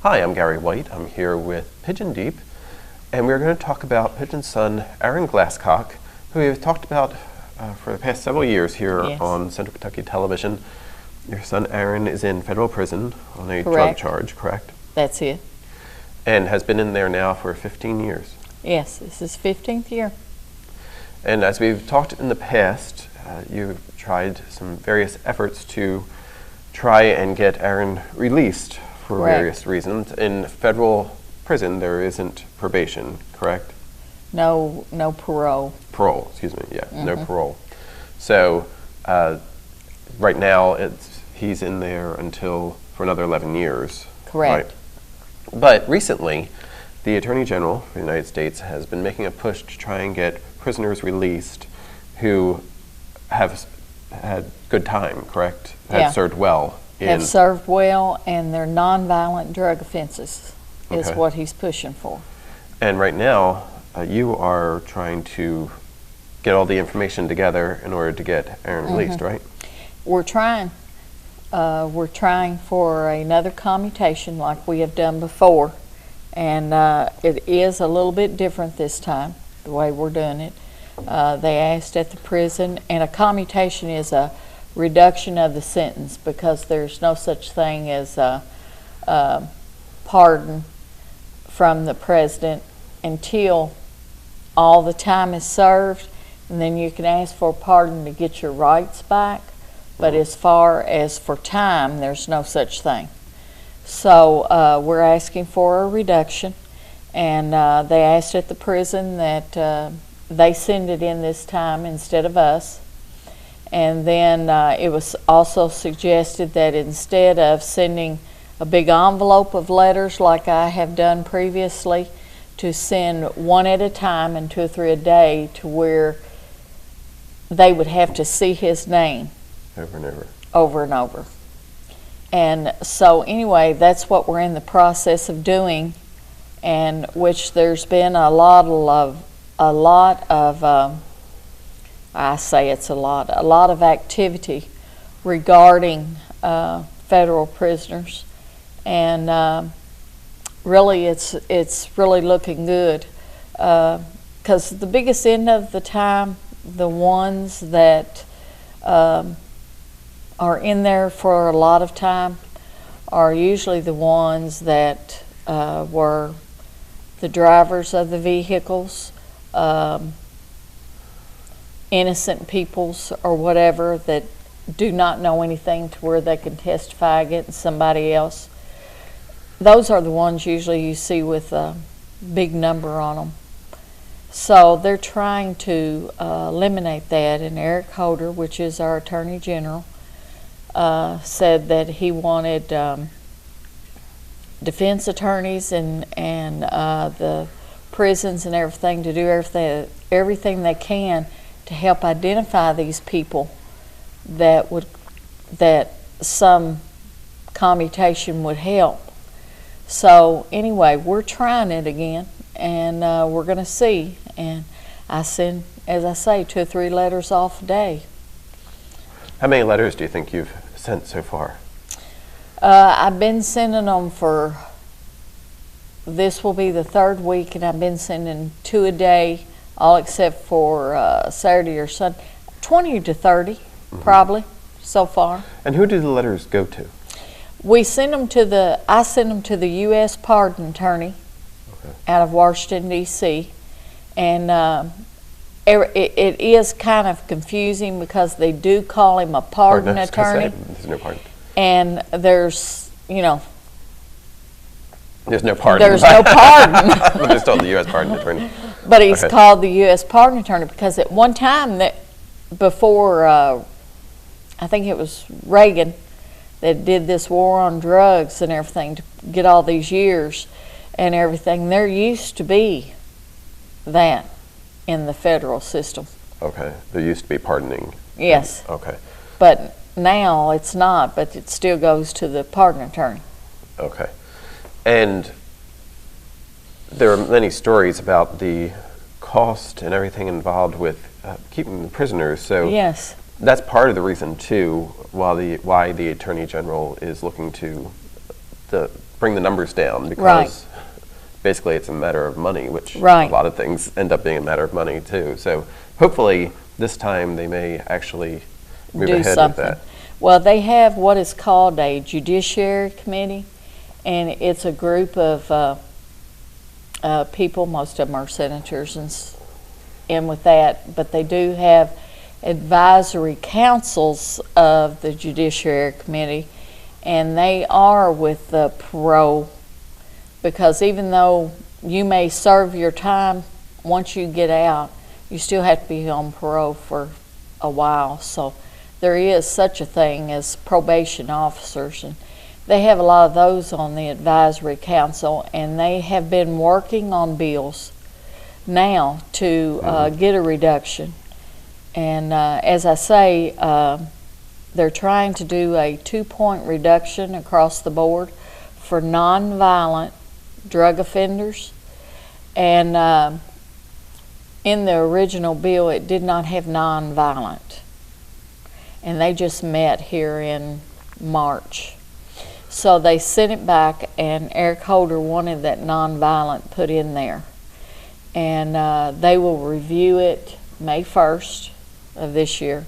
Hi, I'm Gary White. I'm here with Pigeon Deep, and we're going to talk about Pigeon's son, Aaron Glasscock, who we've talked about for the past several years here on Central Kentucky Television. Your son, Aaron, is in federal prison on a drug charge, correct? That's it. And has been in there now for 15 years. Yes, this is 15th year. And as we've talked in the past, you've tried some various efforts to try and get Aaron released for various reasons. In federal prison, there isn't probation, correct? No parole. Parole, excuse me, yeah, no parole. So right now, he's in there for another 11 years. Correct. Right? But recently, the Attorney General of the United States has been making a push to try and get prisoners released who have had good time, correct? Have served well. Have served well, and they're nonviolent drug offenses is what he's pushing for. And right now, you are trying to get all the information together in order to get Aaron released, right? We're trying. We're trying for another commutation like we have done before, and it is a little bit different this time, the way we're doing it. They asked at the prison, and a commutation is a reduction of the sentence because there's no such thing as a pardon from the president until all the time is served, and then you can ask for a pardon to get your rights back. But as far as for time, there's no such thing. So we're asking for a reduction, and they asked at the prison that they send it in this time instead of us. And then it was also suggested that instead of sending a big envelope of letters like I have done previously, to send one at a time and 2 or 3 a day, to where they would have to see his name over and over. Over and over. And so anyway, that's what we're in the process of doing, and which there's been a lot of I say it's a lot of activity regarding federal prisoners, and really it's really looking good, because the biggest end of the time, the ones that are in there for a lot of time are usually the ones that were the drivers of the vehicles, innocent peoples or whatever that do not know anything to where they can testify against somebody else. Those are the ones usually you see with a big number on them. So they're trying to eliminate that, and Eric Holder, which is our Attorney General, said that he wanted defense attorneys and the prisons and everything to do everything they can to help identify these people that some commutation would help. So anyway, we're trying it again, and we're going to see. And I send, as I say, 2 or 3 letters off a day. How many letters do you think you've sent so far? I've been sending them for, this will be the 3rd week, and I've been sending 2 a day, all except for Saturday or Sunday. 20 to 30, probably, so far. And who do the letters go to? We send them to I send them to the U.S. Pardon Attorney out of Washington, D.C., and it is kind of confusing because they do call him a pardon attorney. There's no pardon. And there's no pardon. There's no pardon. I'm just told the U.S. Pardon Attorney. But he's called the U.S. Pardon Attorney because at one time, before I think it was Reagan that did this war on drugs and everything to get all these years and everything, there used to be that in the federal system. Okay, there used to be pardoning. Yes. Okay. But now it's not, but it still goes to the pardon attorney. Okay. And there are many stories about the cost and everything involved with keeping the prisoners. So yes, that's part of the reason too why the Attorney General is looking to bring the numbers down, because Right. basically it's a matter of money, which Right. a lot of things end up being a matter of money too. So hopefully this time they may actually move Do ahead something. with that. Well, they have what is called a judiciary committee, and it's a group of people. Most of them are senators and with that, but they do have advisory councils of the judiciary committee, and they are with the parole, because even though you may serve your time, once you get out, you still have to be on parole for a while. So there is such a thing as probation officers, and they have a lot of those on the advisory council, and they have been working on bills now to get a reduction. And as I say, they're trying to do a 2-point reduction across the board for nonviolent drug offenders. And in the original bill, it did not have nonviolent. And they just met here in March. So they sent it back, and Eric Holder wanted that nonviolent put in there. And they will review it May 1st of this year.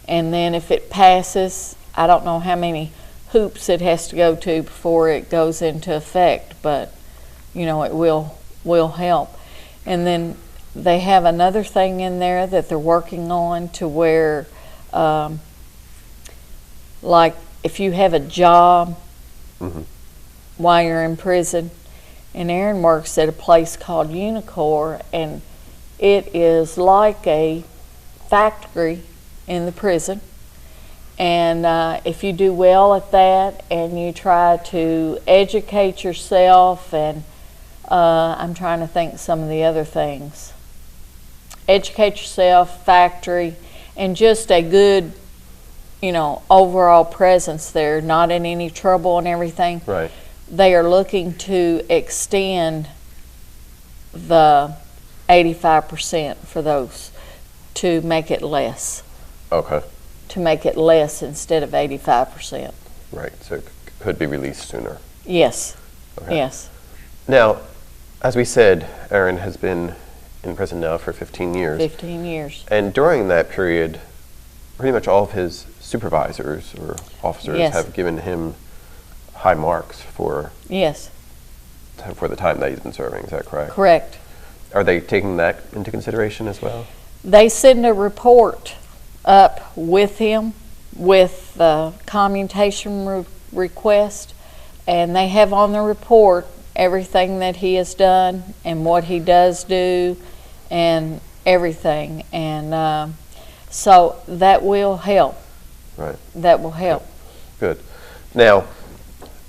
And then if it passes, I don't know how many hoops it has to go to before it goes into effect, but you know, it will help. And then they have another thing in there that they're working on to where like if you have a job while you're in prison, and Aaron works at a place called Unicor, and it is like a factory in the prison. And if you do well at that and you try to educate yourself, and I'm trying to think some of the other things. Educate yourself, factory, and just a good, you know, overall presence there, not in any trouble and everything. Right. They are looking to extend the 85% for those to make it less. Okay. To make it less instead of 85%. Right. So it could be released sooner. Yes. Okay. Yes. Now, as we said, Aaron has been in prison now for 15 years. 15 years. And during that period, pretty much all of his supervisors or officers Yes. have given him high marks for Yes. for the time that he's been serving. Is that correct? Correct. Are they taking that into consideration as well? They send a report up with him with the commutation request, and they have on the report everything that he has done and what he does do and everything. And so that will help. Right. That will help. Good. Now,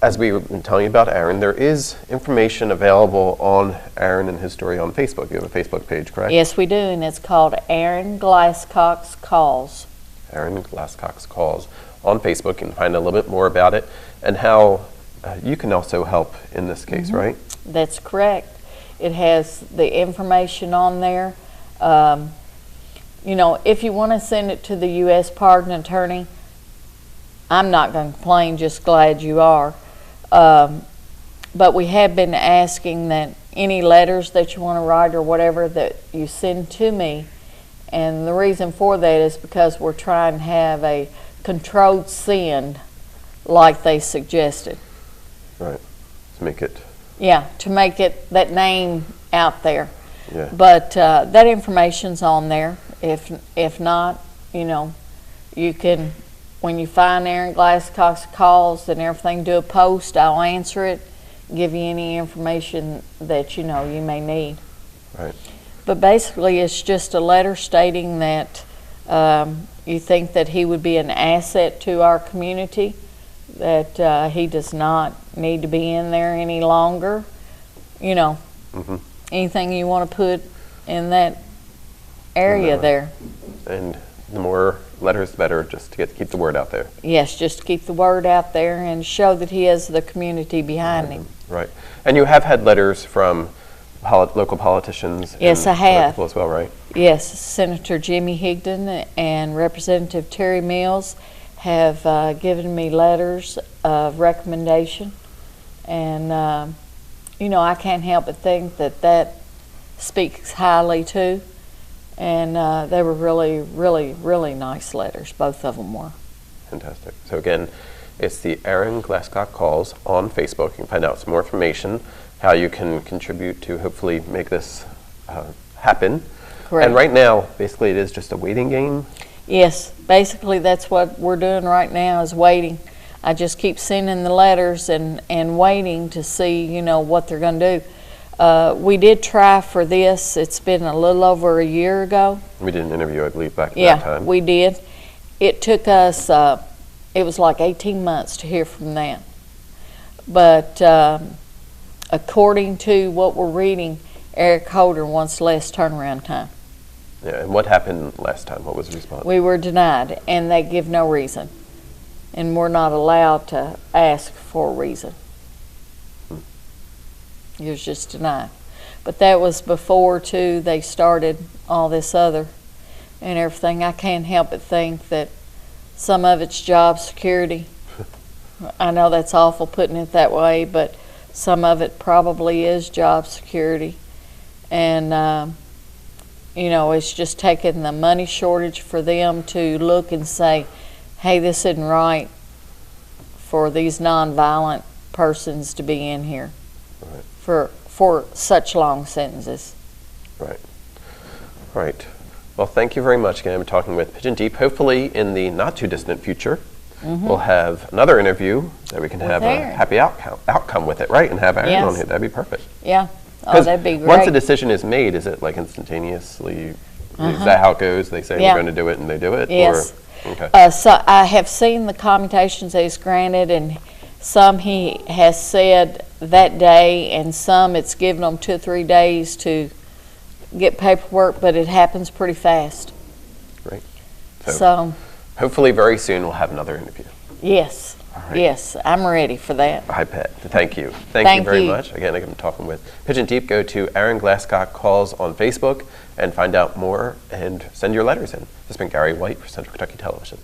as we were telling you about Aaron, there is information available on Aaron and his story on Facebook. You have a Facebook page, correct? Yes, we do, and it's called Aaron Glasscock's Calls. Aaron Glasscock's Calls on Facebook. You can find a little bit more about it and how you can also help in this case, right? That's correct. It has the information on there. You know, if you want to send it to the U.S. Pardon Attorney, I'm not going to complain, just glad you are. But we have been asking that any letters that you want to write or whatever that you send to me, and the reason for that is because we're trying to have a controlled send like they suggested. Right. To make it. Yeah, to make it that name out there. Yeah. But that information's on there. If not, you know, you can, when you find Aaron Glasscock's Calls and everything, do a post. I'll answer it, give you any information that you know you may need. Right. But basically, it's just a letter stating that you think that he would be an asset to our community, that he does not need to be in there any longer. You know, anything you want to put in that area there. And the more letters, the better, just to keep the word out there. Yes, just to keep the word out there and show that he has the community behind him. Right. And you have had letters from local politicians. Yes, and I have. other people as well, right? Yes, Senator Jimmy Higdon and Representative Terry Mills have given me letters of recommendation And, you know, I can't help but think that that speaks highly too. And they were really, really, really nice letters. Both of them were. Fantastic. So again, it's the Aaron Glasscock Calls on Facebook. You can find out some more information, how you can contribute to hopefully make this happen. Correct. And right now, basically it is just a waiting game? Yes, basically that's what we're doing right now, is waiting. I just keep sending the letters and waiting to see, you know, what they're going to do. We did try for this. It's been a little over a year ago. We did an interview, I believe, back at that time. Yeah, we did. It took us, it was like 18 months to hear from them. But according to what we're reading, Eric Holder wants less turnaround time. Yeah, and what happened last time? What was the response? We were denied, and they give no reason. And we're not allowed to ask for a reason. It was just denied. But that was before, too, they started all this other and everything. I can't help but think that some of it's job security. I know that's awful putting it that way, but some of it probably is job security. And, you know, it's just taking the money shortage for them to look and say, hey, this isn't right for these nonviolent persons to be in here. Right. For such long sentences. Right. Right. Well, thank you very much. Again, I'm talking with Pigeon Deep. Hopefully, in the not too distant future, we'll have another interview that we can have Aaron. a happy outcome with it, right? And have Aaron on here. That'd be perfect. Yeah. Oh, that'd be great. Once a decision is made, is it like instantaneously? Is that how it goes? They say we're going to do it, and they do it. Yes. Or, okay. So I have seen the commutations that he's granted, and some he has said that day, and some it's given them 2 or 3 days to get paperwork, but it happens pretty fast. Great. So hopefully very soon we'll have another interview. Yes. Right. Yes, I'm ready for that. I bet. Thank you. Thank you very much. Again, I'm talking with Pigeon Deep. Go to Aaron Glasscock Calls on Facebook and find out more and send your letters in. This has been Gary White for Central Kentucky Television.